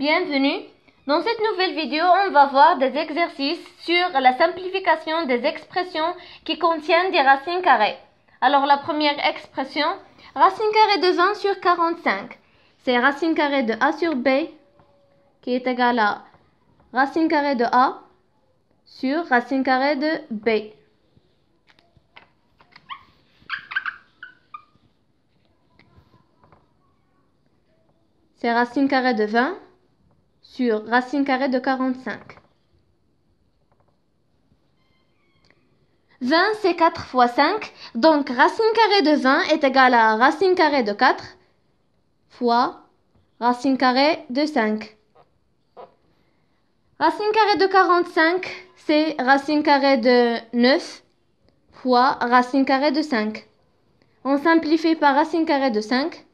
Bienvenue. Dans cette nouvelle vidéo, on va voir des exercices sur la simplification des expressions qui contiennent des racines carrées. Alors la première expression, racine carrée de 20 sur 45. C'est racine carrée de A sur B qui est égal à racine carrée de A sur racine carrée de B. C'est racine carrée de 20 sur racine carrée de 45. 20 c'est 4 fois 5, donc racine carrée de 20 est égal à racine carrée de 4 fois racine carrée de 5. Racine carrée de 45 c'est racine carrée de 9 fois racine carrée de 5. On simplifie par racine carrée de 5.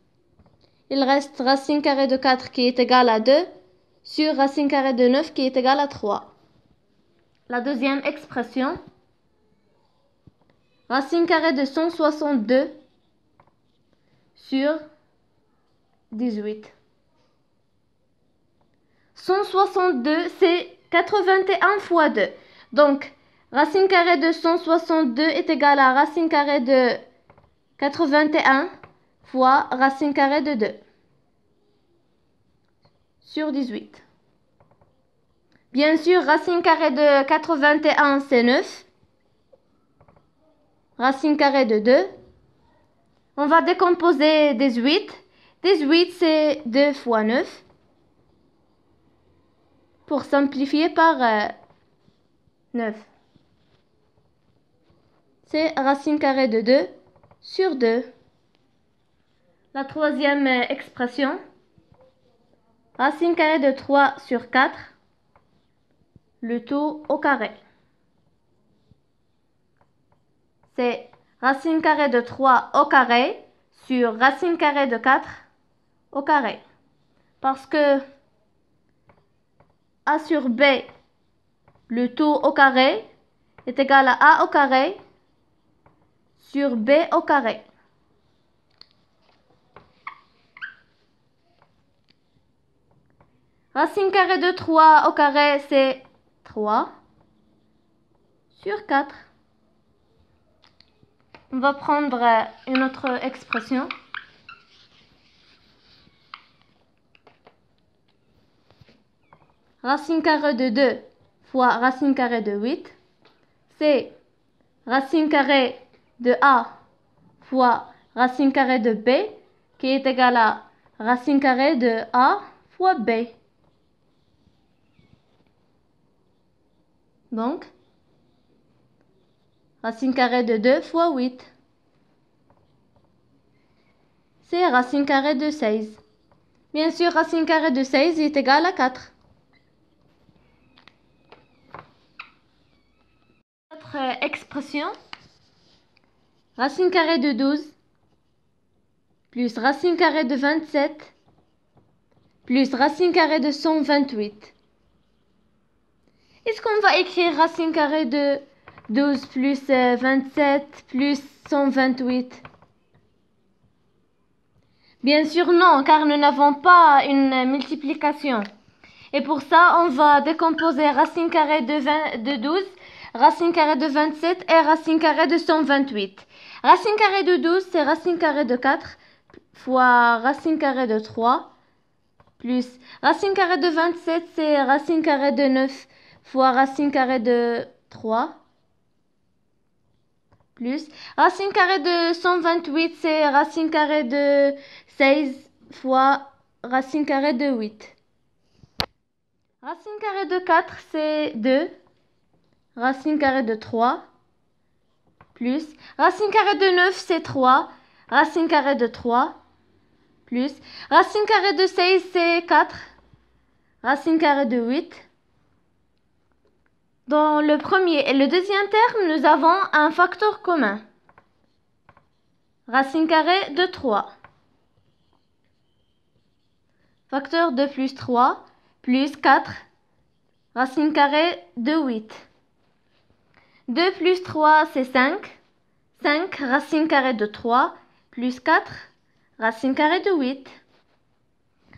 Il reste racine carrée de 4 qui est égal à 2 sur racine carrée de 9 qui est égal à 3. La deuxième expression, racine carrée de 162 sur 18. 162, c'est 81 fois 2. Donc, racine carrée de 162 est égal à racine carrée de 81 fois racine carrée de 2 sur 18. Bien sûr, racine carrée de 81, c'est 9. Racine carrée de 2. On va décomposer 18. 18, c'est 2 fois 9. Pour simplifier par 9. C'est racine carrée de 2 sur 2. La troisième expression, racine carrée de 3 sur 4, le tout au carré. C'est racine carrée de 3 au carré sur racine carrée de 4 au carré. Parce que A sur B, le tout au carré, est égal à A au carré sur B au carré. Racine carrée de 3 au carré, c'est 3 sur 4. On va prendre une autre expression. Racine carrée de 2 fois racine carrée de 8, c'est racine carrée de A fois racine carrée de B qui est égal à racine carrée de A fois B. Donc, racine carrée de 2 fois 8. C'est racine carrée de 16. Bien sûr, racine carrée de 16 est égal à 4. Autre expression, racine carrée de 12 plus racine carrée de 27 plus racine carrée de 128. Est-ce qu'on va écrire racine carrée de 12 plus 27 plus 128? Bien sûr non, car nous n'avons pas une multiplication. Et pour ça, on va décomposer racine carrée de 12, racine carrée de 27 et racine carrée de 128. Racine carrée de 12, c'est racine carrée de 4 fois racine carrée de 3 plus racine carrée de 27, c'est racine carrée de 9 fois racine carrée de 3 plus racine carrée de 128, c'est racine carrée de 16 fois racine carrée de 8. Racine carrée de 4, c'est 2. Racine carrée de 3 plus racine carrée de 9, c'est 3. Racine carrée de 3 plus racine carrée de 16, c'est 4. Racine carrée de 8. Dans le premier et le deuxième terme, nous avons un facteur commun. Racine carrée de 3. Facteur de plus 3 plus 4. Racine carrée de 8. 2 plus 3, c'est 5. 5 racine carrée de 3 plus 4 racine carrée de 8.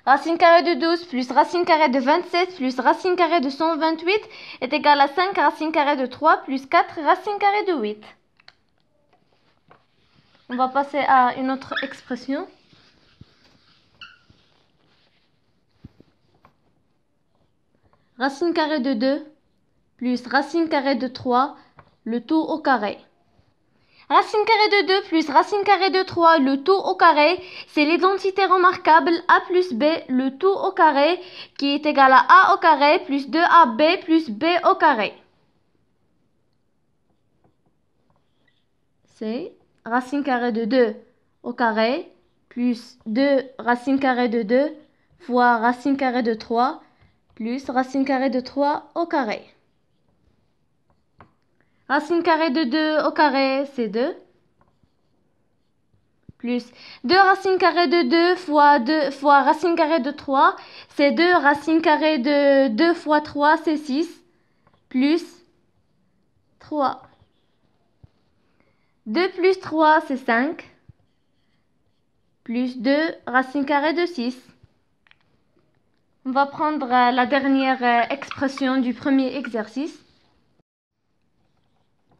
Racine carrée de 12 plus racine carrée de 27 plus racine carrée de 128 est égal à 5 racine carrée de 3 plus 4 racine carrée de 8. On va passer à une autre expression. Racine carrée de 2 plus racine carrée de 3, le tout au carré. Racine carrée de 2 plus racine carrée de 3, le tout au carré, c'est l'identité remarquable a plus b, le tout au carré, qui est égal à a au carré plus 2ab plus b au carré. C'est racine carrée de 2 au carré plus 2 racine carrée de 2 fois racine carrée de 3 plus racine carrée de 3 au carré. Racine carrée de 2 au carré, c'est 2. Plus 2 racine carrée de 2 fois 2 fois racine carrée de 3, c'est 2 racine carrée de 2 fois 3, c'est 6. Plus 3. 2 plus 3, c'est 5. Plus 2 racine carrée de 6. On va prendre la dernière expression du premier exercice.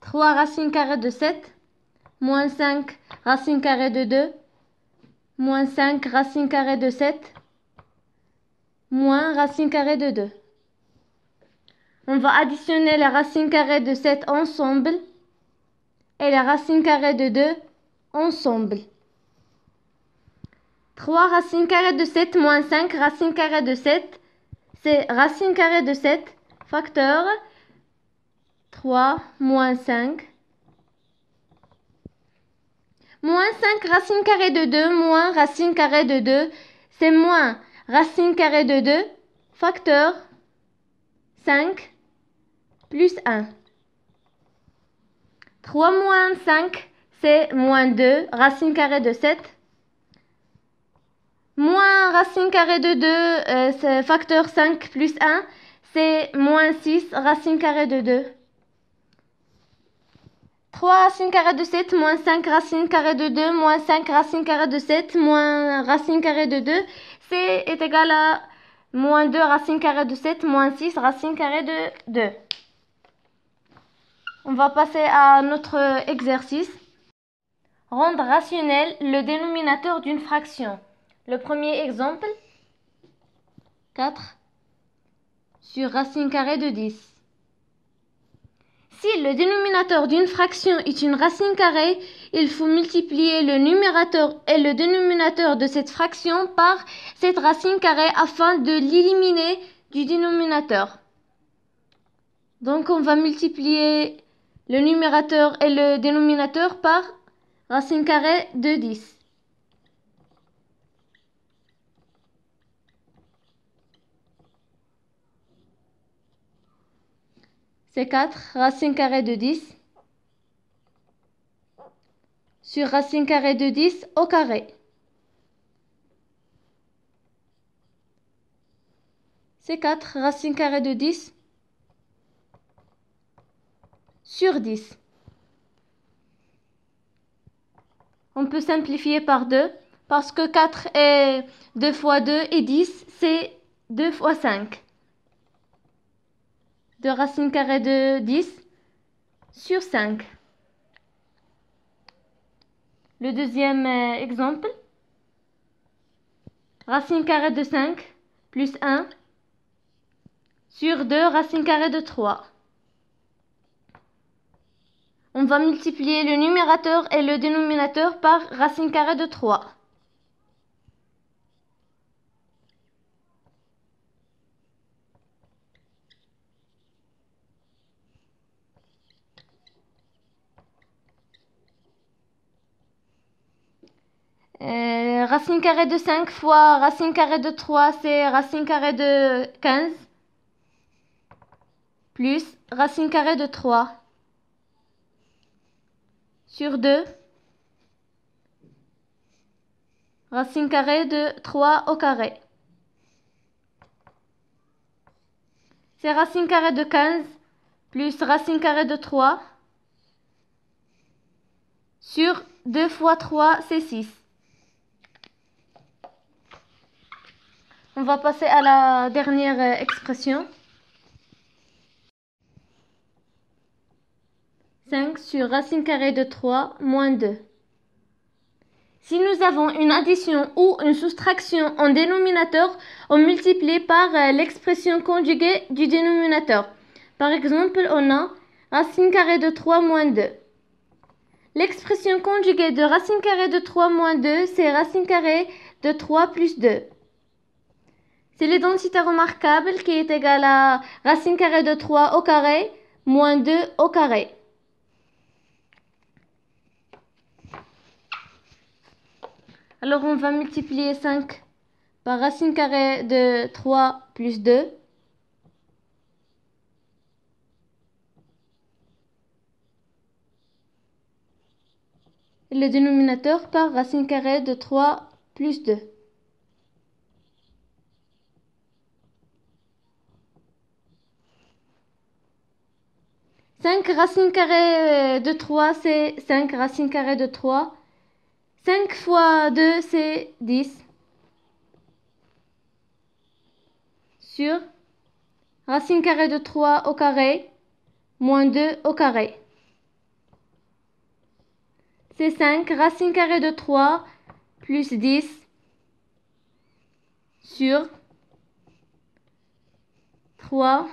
3 racine carrée de 7, moins 5 racine carrée de 2, moins 5 racine carrée de 7, moins racine carrée de 2. On va additionner les racines carrées de 7 ensemble et les racines carrées de 2 ensemble. 3 racines carrées de 7 moins 5 racines carrées de 7, c'est racine carrée de 7, facteur 3 moins 5. Moins 5 racine carrée de 2 moins racine carrée de 2, c'est moins racine carrée de 2, facteur 5 plus 1. 3 moins 5, c'est moins 2, racine carrée de 7. Moins racine carrée de 2, c'est facteur 5 plus 1, c'est moins 6, racine carrée de 2. 3 racine carrée de 7 moins 5 racine carrée de 2 moins 5 racine carrée de 7 moins racine carrée de 2, c'est est égal à moins 2 racine carrée de 7 moins 6 racine carrée de 2. On va passer à notre exercice. Rendre rationnel le dénominateur d'une fraction. Le premier exemple, 4 sur racine carrée de 10. Si le dénominateur d'une fraction est une racine carrée, il faut multiplier le numérateur et le dénominateur de cette fraction par cette racine carrée afin de l'éliminer du dénominateur. Donc on va multiplier le numérateur et le dénominateur par racine carrée de 10. C'est 4 racine carrée de 10 sur racine carrée de 10 au carré. C'est 4 racine carrée de 10 sur 10. On peut simplifier par 2 parce que 4 est 2 fois 2 et 10 c'est 2 fois 5. 2 racine carrée de 10 sur 5. Le deuxième exemple, racine carrée de 5 plus 1 sur 2 racine carrée de 3. On va multiplier le numérateur et le dénominateur par racine carrée de 3. Racine carrée de 5 fois racine carrée de 3, c'est racine carrée de 15 plus racine carrée de 3 sur 2 racine carrée de 3 au carré. C'est racine carrée de 15 plus racine carrée de 3 sur 2 fois 3, c'est 6. On va passer à la dernière expression. 5 sur racine carrée de 3 moins 2. Si nous avons une addition ou une soustraction en dénominateur, on multiplie par l'expression conjuguée du dénominateur. Par exemple, on a racine carrée de 3 moins 2. L'expression conjuguée de racine carrée de 3 moins 2, c'est racine carrée de 3 plus 2. C'est l'identité remarquable qui est égale à racine carrée de 3 au carré moins 2 au carré. Alors on va multiplier 5 par racine carrée de 3 plus 2. Et le dénominateur par racine carrée de 3 plus 2. Cinq racine carrée de 3, c'est 5 racine carrée de 3. 5 fois 2, c'est 10. Sur racine carrée de 3 au carré, moins 2 au carré. C'est 5 racine carrée de 3 plus 10 sur 3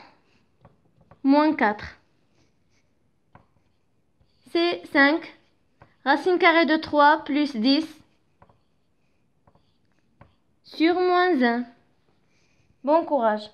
moins 4. C'est 5 racine carrée de 3 plus 10 sur moins 1. Bon courage.